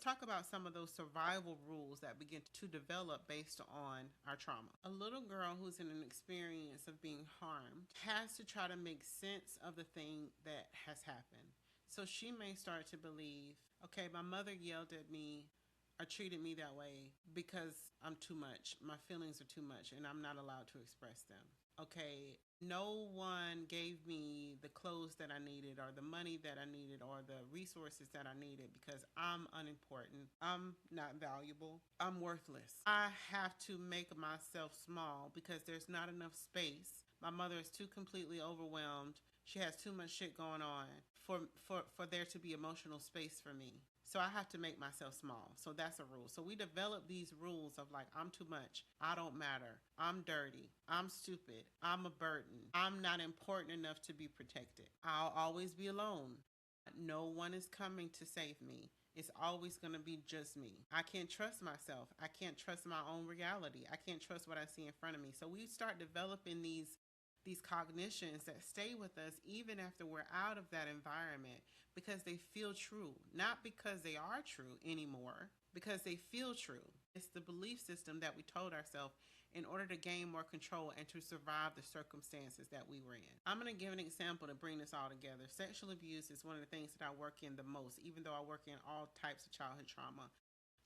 talk about some of those survival rules that begin to develop based on our trauma. A little girl who's in an experience of being harmed has to try to make sense of the thing that has happened. So she may start to believe, okay, my mother yelled at me or treated me that way because I'm too much. My feelings are too much and I'm not allowed to express them. Okay, no one gave me the clothes that I needed or the money that I needed or the resources that I needed because I'm unimportant. I'm not valuable. I'm worthless. I have to make myself small because there's not enough space. My mother is too completely overwhelmed. She has too much shit going on for there to be emotional space for me. So I have to make myself small. So that's a rule. So we develop these rules of like, I'm too much. I don't matter. I'm dirty. I'm stupid. I'm a burden. I'm not important enough to be protected. I'll always be alone. No one is coming to save me. It's always going to be just me. I can't trust myself. I can't trust my own reality. I can't trust what I see in front of me. So we start developing these cognitions that stay with us even after we're out of that environment because they feel true, not because they are true anymore, because they feel true. It's the belief system that we told ourselves in order to gain more control and to survive the circumstances that we were in. I'm going to give an example to bring this all together. Sexual abuse is one of the things that I work in the most, even though I work in all types of childhood trauma.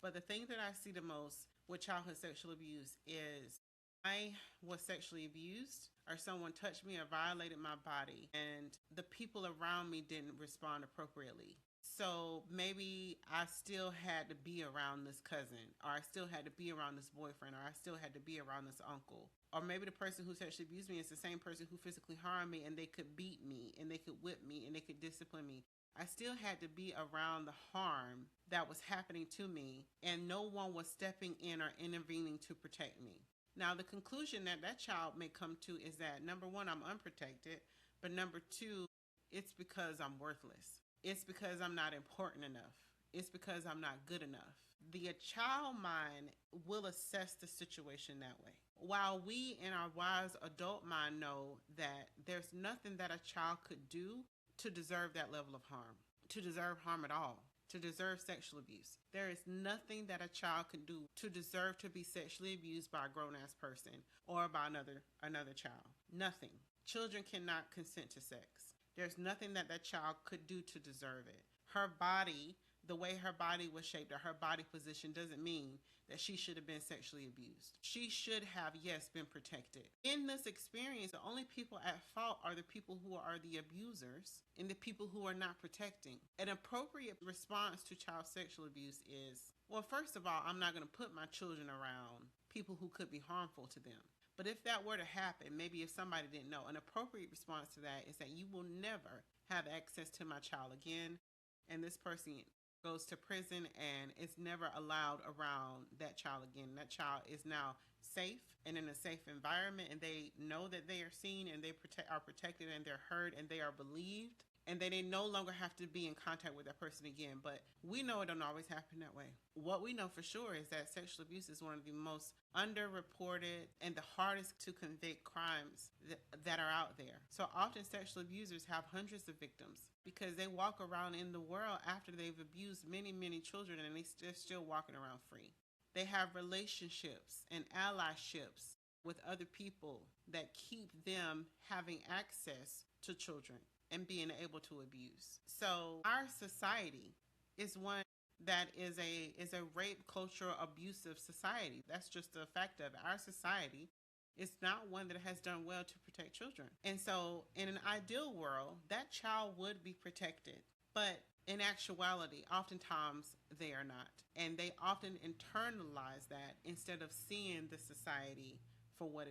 But the thing that I see the most with childhood sexual abuse is I was sexually abused or someone touched me or violated my body and the people around me didn't respond appropriately. So maybe I still had to be around this cousin or I still had to be around this boyfriend or I still had to be around this uncle. Or maybe the person who sexually abused me is the same person who physically harmed me and they could beat me and they could whip me and they could discipline me. I still had to be around the harm that was happening to me and no one was stepping in or intervening to protect me. Now, the conclusion that that child may come to is that number one, I'm unprotected, but number two, it's because I'm worthless. It's because I'm not important enough. It's because I'm not good enough. The child mind will assess the situation that way. While we in our wise adult mind know that there's nothing that a child could do to deserve that level of harm, to deserve harm at all, to deserve sexual abuse. There is nothing that a child can do to deserve to be sexually abused by a grown-ass person or by another child. Nothing. Children cannot consent to sex. There's nothing that that child could do to deserve it. Her body, the way her body was shaped or her body position doesn't mean that she should have been sexually abused. She should have, yes, been protected. In this experience, the only people at fault are the people who are the abusers and the people who are not protecting. An appropriate response to child sexual abuse is, well, first of all, I'm not going to put my children around people who could be harmful to them. But if that were to happen, maybe if somebody didn't know, an appropriate response to that is that you will never have access to my child again. And this person goes to prison and is never allowed around that child again. That child is now safe and in a safe environment and they know that they are seen and they are protected and they're heard and they are believed. And they no longer have to be in contact with that person again. But we know it don't always happen that way. What we know for sure is that sexual abuse is one of the most underreported and the hardest to convict crimes that are out there. So often sexual abusers have hundreds of victims because they walk around in the world after they've abused many, many children and they're still walking around free. They have relationships and allyships with other people that keep them having access to children and being able to abuse. So our society is one that is a rape culture abusive society. That's just a fact of it. Our society is not one that has done well to protect children. And so in an ideal world, that child would be protected. But in actuality, oftentimes they are not. And they often internalize that instead of seeing the society for what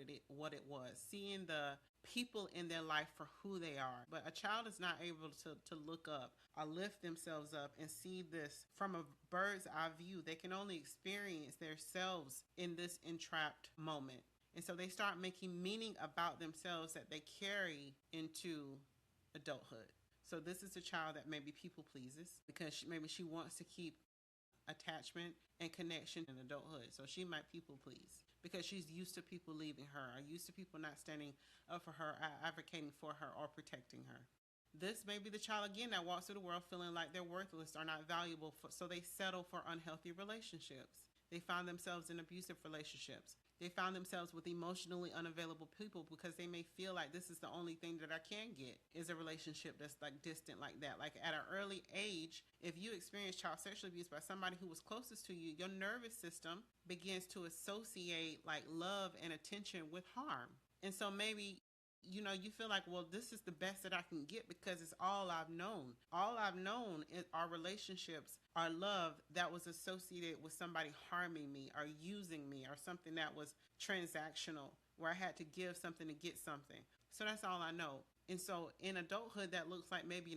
it was, seeing the people in their life for who they are. But a child is not able to look up or lift themselves up and see this from a bird's eye view. They can only experience themselves in this entrapped moment. And so they start making meaning about themselves that they carry into adulthood. So this is a child that maybe people pleases because maybe she wants to keep attachment and connection in adulthood. So she might people please because she's used to people leaving her or used to people not standing up for her, advocating for her or protecting her. This may be the child again that walks through the world feeling like they're worthless or not valuable, so they settle for unhealthy relationships. They find themselves in abusive relationships. They found themselves with emotionally unavailable people because they may feel like this is the only thing that I can get is a relationship that's like distant like that. Like at an early age, if you experience child sexual abuse by somebody who was closest to you, your nervous system begins to associate like love and attention with harm. And so maybe you feel like, well, this is the best that I can get because it's all I've known. All I've known is our relationships, our love that was associated with somebody harming me or using me or something that was transactional where I had to give something to get something. So that's all I know. And so in adulthood, that looks like maybe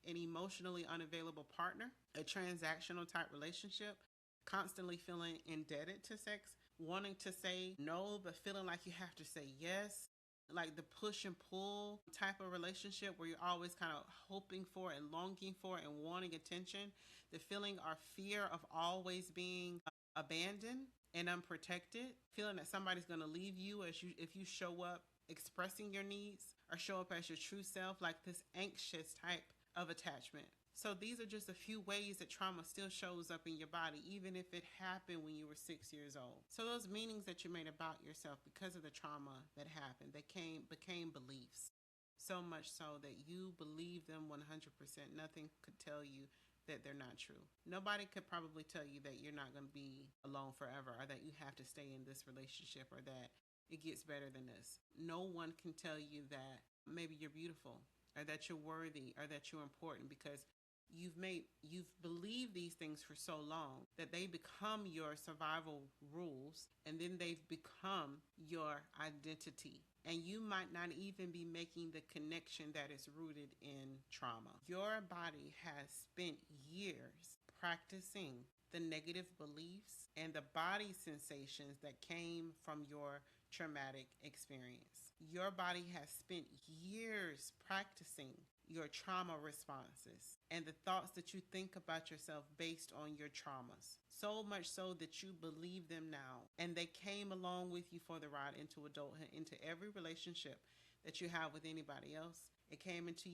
an emotionally unavailable partner, a transactional type relationship, constantly feeling indebted to sex, wanting to say no, but feeling like you have to say yes, like the push and pull type of relationship where you're always kind of hoping for and longing for and wanting attention, the feeling or fear of always being abandoned and unprotected, feeling that somebody's going to leave you as you if you show up expressing your needs or show up as your true self, like this anxious type of attachment. So these are just a few ways that trauma still shows up in your body, even if it happened when you were 6 years old. So those meanings that you made about yourself because of the trauma that happened, they became beliefs. So much so that you believe them 100%. Nothing could tell you that they're not true. Nobody could probably tell you that you're not going to be alone forever or that you have to stay in this relationship or that it gets better than this. No one can tell you that maybe you're beautiful or that you're worthy or that you're important because you've believed these things for so long that they become your survival rules and then they've become your identity, and you might not even be making the connection that is rooted in trauma. Your body has spent years practicing the negative beliefs and the body sensations that came from your traumatic experience. Your body has spent years practicing your trauma responses and the thoughts that you think about yourself based on your traumas. So much so that you believe them now. And they came along with you for the ride into adulthood, into every relationship that you have with anybody else. It came into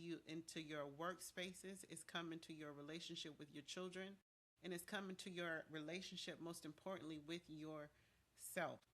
your workspaces. It's come into your relationship with your children. And it's come into your relationship, most importantly, with yourself.